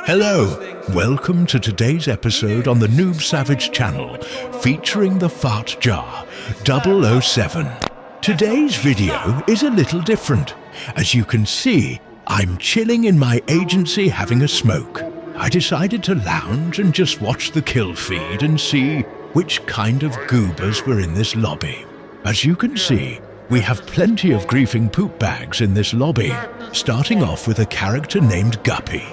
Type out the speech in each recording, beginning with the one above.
Hello, welcome to today's episode on the Noob Savage channel, featuring the Fart Jar 007. Today's video is a little different. As you can see, I'm chilling in my agency having a smoke. I decided to lounge and just watch the kill feed and see which kind of goobers were in this lobby. As you can see, we have plenty of griefing poop bags in this lobby, starting off with a character named Guppy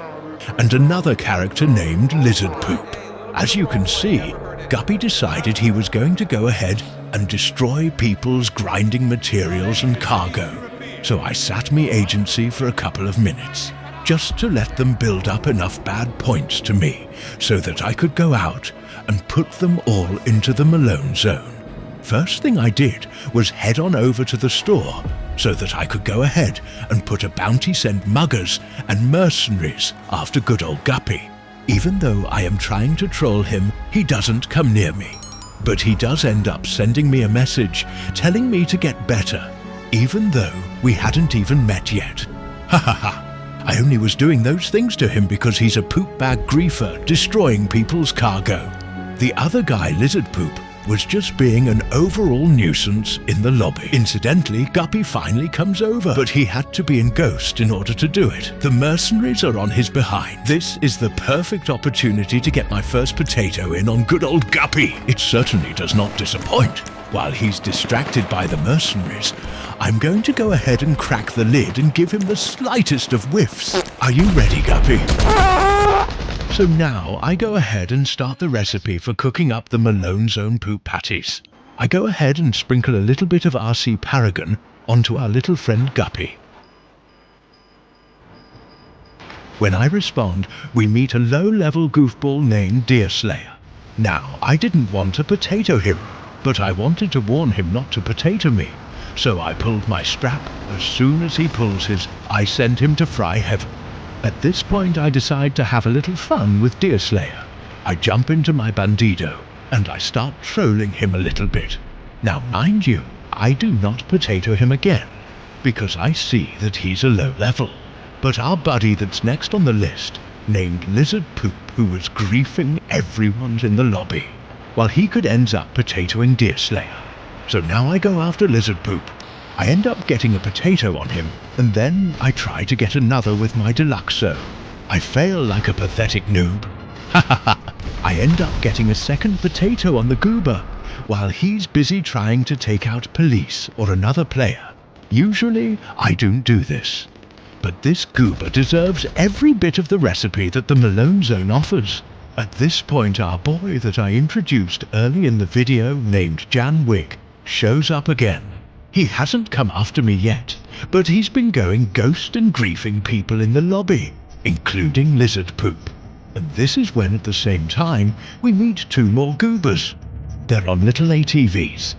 and another character named Lizard Poop. As you can see, Guppy decided he was going to go ahead and destroy people's grinding materials and cargo. So I sat me agency for a couple of minutes, just to let them build up enough bad points to me, so that I could go out and put them all into the Malone zone. First thing I did was head on over to the store, so that I could go ahead and put a bounty send muggers and mercenaries after good old Guppy. Even though I am trying to troll him, he doesn't come near me. But he does end up sending me a message telling me to get better, even though we hadn't even met yet. Ha ha ha. I only was doing those things to him because he's a poop bag griefer destroying people's cargo. The other guy, Lizard Poop, was just being an overall nuisance in the lobby. Incidentally, Guppy finally comes over, but he had to be in Ghost in order to do it. The mercenaries are on his behind. This is the perfect opportunity to get my first potato in on good old Guppy. It certainly does not disappoint. While he's distracted by the mercenaries, I'm going to go ahead and crack the lid and give him the slightest of whiffs. Are you ready, Guppy? So now I go ahead and start the recipe for cooking up the Malone Zone poop patties. I go ahead and sprinkle a little bit of RC Paragon onto our little friend Guppy. When I respond, we meet a low-level goofball named Deerslayer. Now, I didn't want to potato him, but I wanted to warn him not to potato me. So I pulled my strap. As soon as he pulls his, I send him to fry heaven. At this point I decide to have a little fun with Deerslayer. I jump into my bandido and I start trolling him a little bit. Now mind you, I do not potato him again, because I see that he's a low level. But our buddy that's next on the list, named Lizard Poop, who was griefing everyone in the lobby, while he could end up potatoing Deerslayer. So now I go after Lizard Poop. I end up getting a potato on him, and then I try to get another with my Deluxo. I fail like a pathetic noob. Ha ha ha! I end up getting a second potato on the goober, while he's busy trying to take out police or another player. Usually, I don't do this. But this goober deserves every bit of the recipe that the Malone Zone offers. At this point, our boy that I introduced early in the video, named Jan Wig, shows up again. He hasn't come after me yet, but he's been going ghost and griefing people in the lobby, including Lizard Poop. And this is when at the same time we meet two more goobers. They're on little ATVs.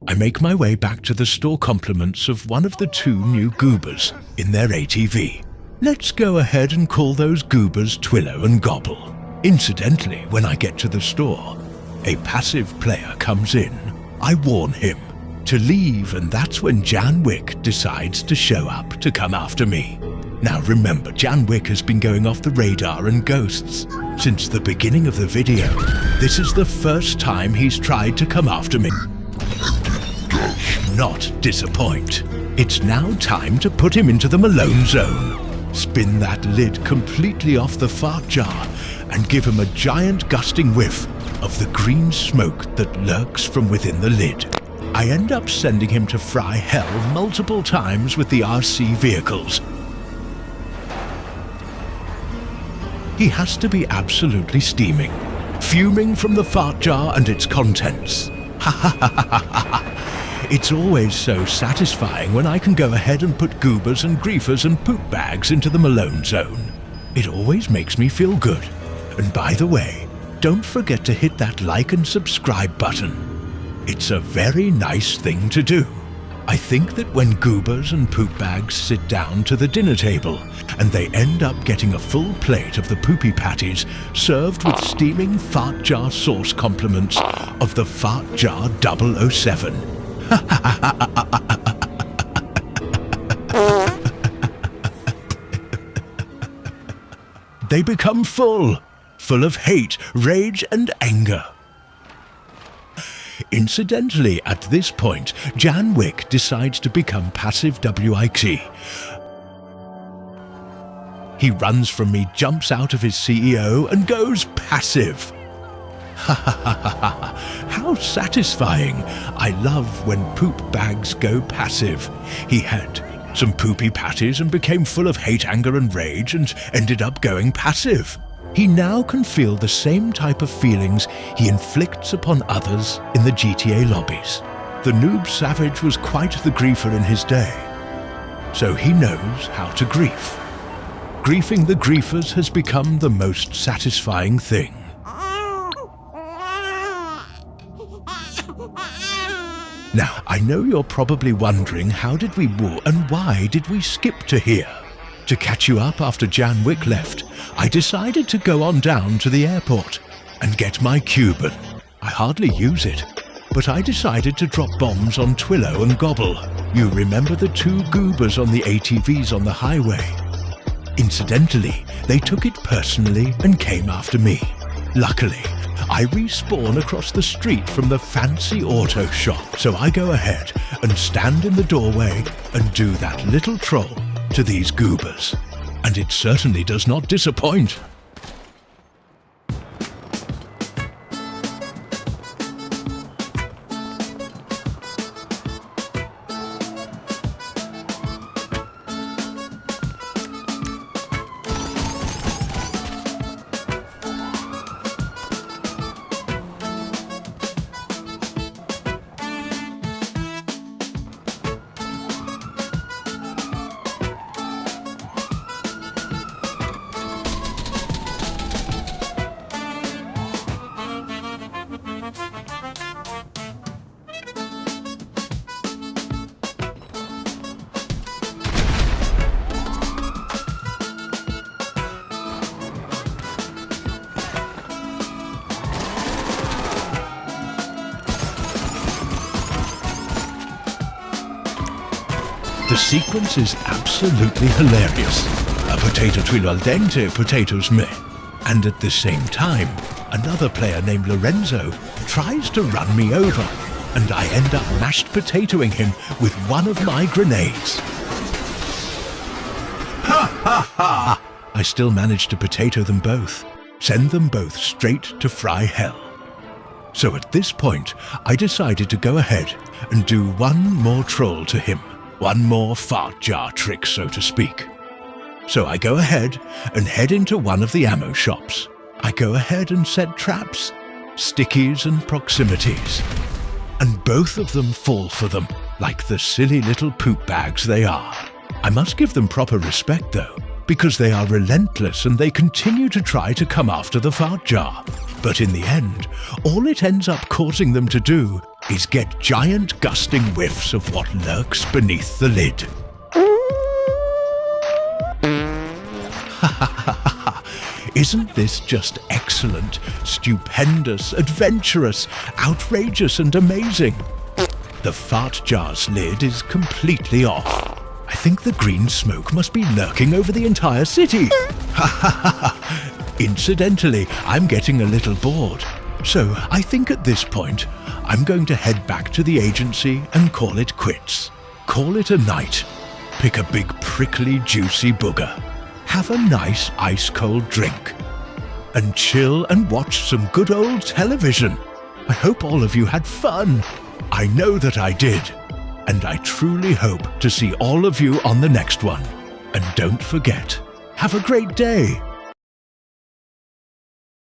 I make my way back to the store compliments of one of the two new goobers in their ATV. Let's go ahead and call those goobers Twillo and Gobble. Incidentally, when I get to the store, a passive player comes in. I warn him to leave, and that's when Jan Wick decides to show up to come after me. Now remember, Jan Wick has been going off the radar and ghosts since the beginning of the video. This is the first time he's tried to come after me. Not disappoint. It's now time to put him into the Malone Zone. Spin that lid completely off the fart jar and give him a giant gusting whiff of the green smoke that lurks from within the lid. I end up sending him to fry hell multiple times with the RC vehicles. He has to be absolutely steaming, fuming from the fart jar and its contents. Ha ha ha ha ha ha. It's always so satisfying when I can go ahead and put goobers and griefers and poop bags into the Malone Zone. It always makes me feel good. And by the way, don't forget to hit that like and subscribe button. It's a very nice thing to do. I think that when goobers and poop bags sit down to the dinner table and they end up getting a full plate of the poopy patties served with steaming fart jar sauce compliments of the Fart Jar 007. They become full of hate, rage and anger. Incidentally, at this point, Jan Wick decides to become passive WIT. He runs from me, jumps out of his CEO and goes passive. Ha ha ha ha ha! How satisfying! I love when poop bags go passive. He had some poopy patties and became full of hate, anger and rage and ended up going passive. He now can feel the same type of feelings he inflicts upon others in the GTA lobbies. The Noob Savage was quite the griefer in his day, so he knows how to grief. Griefing the griefers has become the most satisfying thing. Now, I know you're probably wondering how did we war and why did we skip to here? To catch you up after Jan Wick left, I decided to go on down to the airport and get my Cuban. I hardly use it, but I decided to drop bombs on Twillo and Gobble. You remember the two goobers on the ATVs on the highway? Incidentally, they took it personally and came after me. Luckily, I respawn across the street from the fancy auto shop, so I go ahead and stand in the doorway and do that little troll to these goobers, and it certainly does not disappoint. The sequence is absolutely hilarious. A potato twirl al dente, potatoes me. And at the same time, another player named Lorenzo tries to run me over, and I end up mashed potatoing him with one of my grenades. Ha ha ha! I still managed to potato them both, send them both straight to fry hell. So at this point, I decided to go ahead and do one more troll to him. One more fart jar trick, so to speak. So I go ahead and head into one of the ammo shops. I go ahead and set traps, stickies and proximities. And both of them fall for them, like the silly little poop bags they are. I must give them proper respect though, because they are relentless and they continue to try to come after the fart jar. But in the end, all it ends up causing them to do is get giant gusting whiffs of what lurks beneath the lid. Isn't this just excellent, stupendous, adventurous, outrageous and amazing? The fart jar's lid is completely off. I think the green smoke must be lurking over the entire city. Incidentally, I'm getting a little bored. So I think at this point, I'm going to head back to the agency and call it quits. Call it a night. Pick a big prickly juicy booger. Have a nice ice-cold drink. And chill and watch some good old television. I hope all of you had fun. I know that I did. And I truly hope to see all of you on the next one. And don't forget, have a great day.